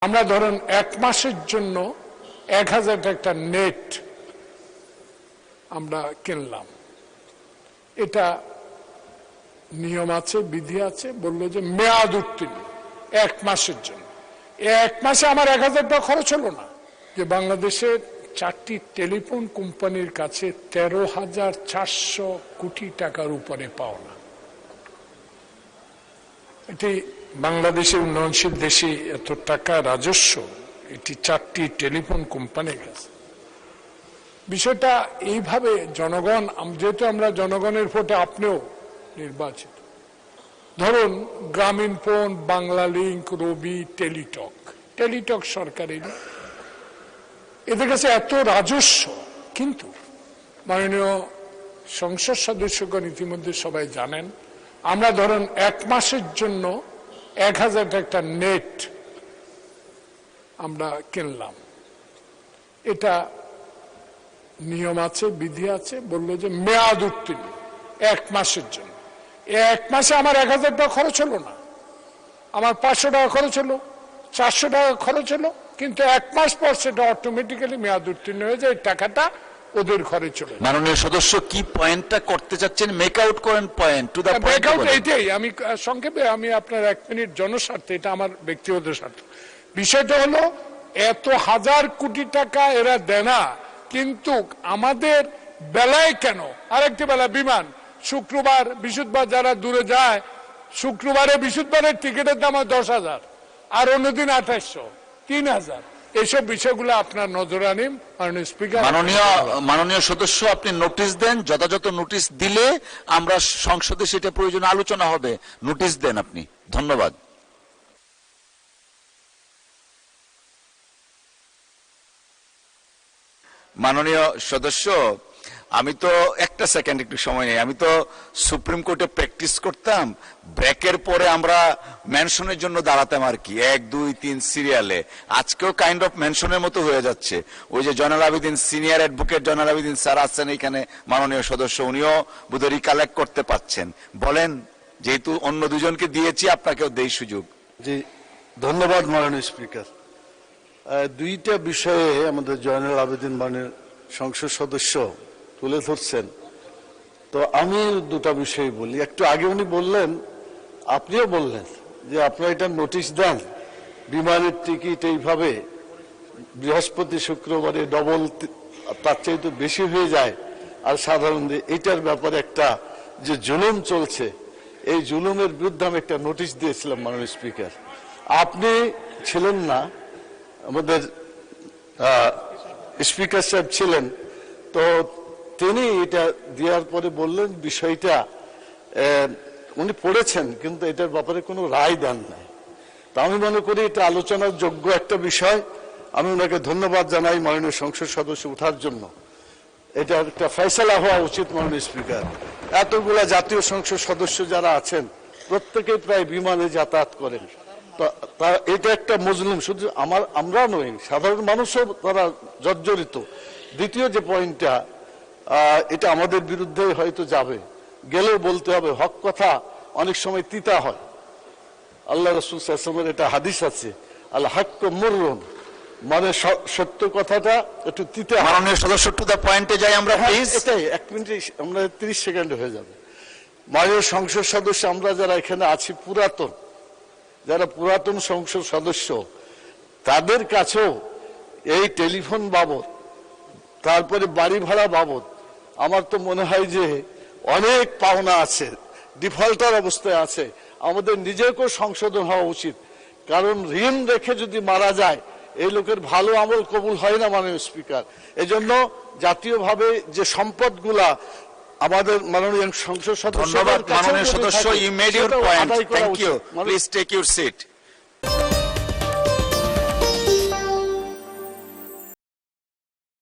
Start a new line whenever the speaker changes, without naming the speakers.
আমরা ধরেন এক মাসের জন্য 1000 একটা নেট আমরা কিনলাম, এটা নিয়ম আছে, বিধি আছে, বললো যে মেয়াদ উত্তীর্ণ 1 মাসের জন্য। 1 মাসে আমার 1000 টাকা খরচ হলো না। যে বাংলাদেশের 4টি টেলিফোন কোম্পানির কাছে 13,400 কোটি টাকার উপরে পাওনা। এটি বাংলাদেশের উন্নয়নশীল দেশে এত টাকা রাজস্ব, এটি 4টি টেলিফোন কোম্পানির কাছে। বিষয়টা এইভাবে জনগণ, যেহেতু আমরা জনগণের ভোটে আপনিও নির্বাচিত, ধরুন গ্রামীণ ফোন, বাংলা লিংক, রবি, টেলিটক সরকারের, এদের কাছে এত রাজস্ব, কিন্তু মাননীয় সংসদ সদস্যগণ ইতিমধ্যে সবাই জানেন, আমরা ধরেন 1 মাসের জন্য 1000 একটা নেট আমরা কিনলাম, এটা নিয়ম আছে, বিধি আছে, বললো যে মেয়াদ উত্তীর্ণ 1 মাসের জন্য। 1 মাসে আমার 1000 টাকা খরচ হলো না, আমার 500 টাকা খরচ হলো, 400 টাকা খরচ হলো, কিন্তু 1 মাস পর সেটা অটোমেটিক্যালি মেয়াদ উত্তীর্ণ হয়ে যায়, টাকাটা ওদের ঘরে চলে যায়।
মাননীয় সদস্য কি পয়েন্টটা করতে চাচ্ছেন, মেক আউট করেন point to the point.
Make out এইটাই, আমি সংক্ষেপে, আমি আপনার 1 মিনিট জনস্বার্থে, এটা আমার ব্যক্তিগত স্বার্থ। বিষয়টা হলো এত 1000 কোটি টাকা এরা দেনা, কিন্তু আমাদের বেলায় কেন আরেকটি বেলা বিমান, শুক্রবার বৃহস্পতিবার যারা দূরে যায়, শুক্রবারে বৃহস্পতিবারের টিকিটের দাম 10,000, আর অন্যদিন 2800, 3000। এইসব বিষয়গুলো আপনার নজরে আনিম মাননীয় স্পিকার।
মাননীয় সদস্য, আপনি নোটিশ দেন, যথাযথ নোটিশ দিলে আমরা সংসদে সেটা প্রয়োজনে আলোচনা হবে। নোটিশ দেন আপনি। ধন্যবাদ। মাননীয় সদস্য, আমি তো একটা সেকেন্ড একটু সময় নেই, আমি তো সুপ্রিম কোর্টে প্র্যাকটিস করতাম, ব্রেকের পরে আমরা মেনশনের জন্য দাঁড়াতাম আর কি, 1, 2, 3 সিরিয়ালে। আজকেও কাইন্ড অফ মেনশনের মতো হয়ে যাচ্ছে। ওই যে Joynal Abedin, senior advocate Joynal Abedin sir আছেন এখানে, মাননীয় সদস্য, উনিও বোধহয় রিকালেক্ট করতে পারছেন। বলেন, যেহেতু অন্য দুজনকে দিয়েছি, আপনাকেও দেই সুযোগ।
জি, ধন্যবাদ মাননীয় স্পিকার। দুইটা বিষয়ে আমাদের জয়নাল আবেদিন মাননীয় সংসদ সদস্য তুলে ধরছেন, তো আমি দুটা বিষয় বলি। একটু আগে উনি বললেন, আপনিও বললেন যে আপনারা এটা নোটিশ দেন, বিমানের টিকিট এইভাবে বৃহস্পতি শুক্রবারে ডবল, তার চাইতে বেশি হয়ে যায়, আর সাধারণ এইটার ব্যাপারে একটা যে জুলুম চলছে, এই জুলুমের বিরুদ্ধে আমি একটা নোটিশ দিয়েছিলাম মাননীয় স্পিকার। আপনি ছিলেন না, আমাদের স্পিকার সাহেব ছিলেন, তো তিনি এটা দেওয়ার পরে বললেন বিষয়টা উনি পড়েছেন, কিন্তু এটার ব্যাপারে কোনো রায় দেন নাই। তা আমি মনে করি এটা আলোচনার যোগ্য একটা বিষয়। আমি ওনাকে ধন্যবাদ জানাই মাননীয় সংসদ সদস্য ওঠার জন্য। এটা একটা ফয়সালা হওয়া উচিত মাননীয় স্পিকার। এতগুলা জাতীয় সংসদ সদস্য যারা আছেন, প্রত্যেকেই প্রায় বিমানে যাতায়াত করেন, এটা একটা মজলুম, শুধু আমরা নই, সাধারণ মানুষও তারা জর্জরিত। দ্বিতীয় যে পয়েন্টটা, এটা আমাদের বিরুদ্ধে হয়তো যাবে, গেলেও বলতে হবে, হক কথা অনেক সময় তিতা হয়। আল্লাহ রাসূল সাল্লাল্লাহু আলাইহি ওয়াসাল্লামের একটা হাদিস আছে, আল হাক্কু মুররুন, মানে সত্য কথাটা একটু তিতা।
মাননীয় সদস্য, টু দা পয়েন্টে যাই আমরা প্লিজ।
এটাই 1 মিনিটে, আমরা 30 সেকেন্ডে হয়ে যাবে। মাননীয় সংসদ সদস্য, আমরা যারা এখানে আছি যারা পুরাতন সংসদ সদস্য, তাদের কাছেও এই টেলিফোন বাবদ, তারপরে বাড়ি ভাড়া বাবদ, আমার তো মনে হয় যে অনেক পাওনা আছে, ডিফল্টার অবস্থায় আছে। আমাদের নিজেকেও সংশোধন হওয়া উচিত, কারণ ঋণ রেখে যদি মারা যায়, এই লোকের ভালো আমল কবুল হয় না মাননীয় স্পিকার। এজন্য জাতীয়ভাবে যে সম্পদগুলা আমাদের মাননীয় সংসদ সদস্য,
ধন্যবাদ মাননীয় সদস্য, you made your point, thank you, please take your seat.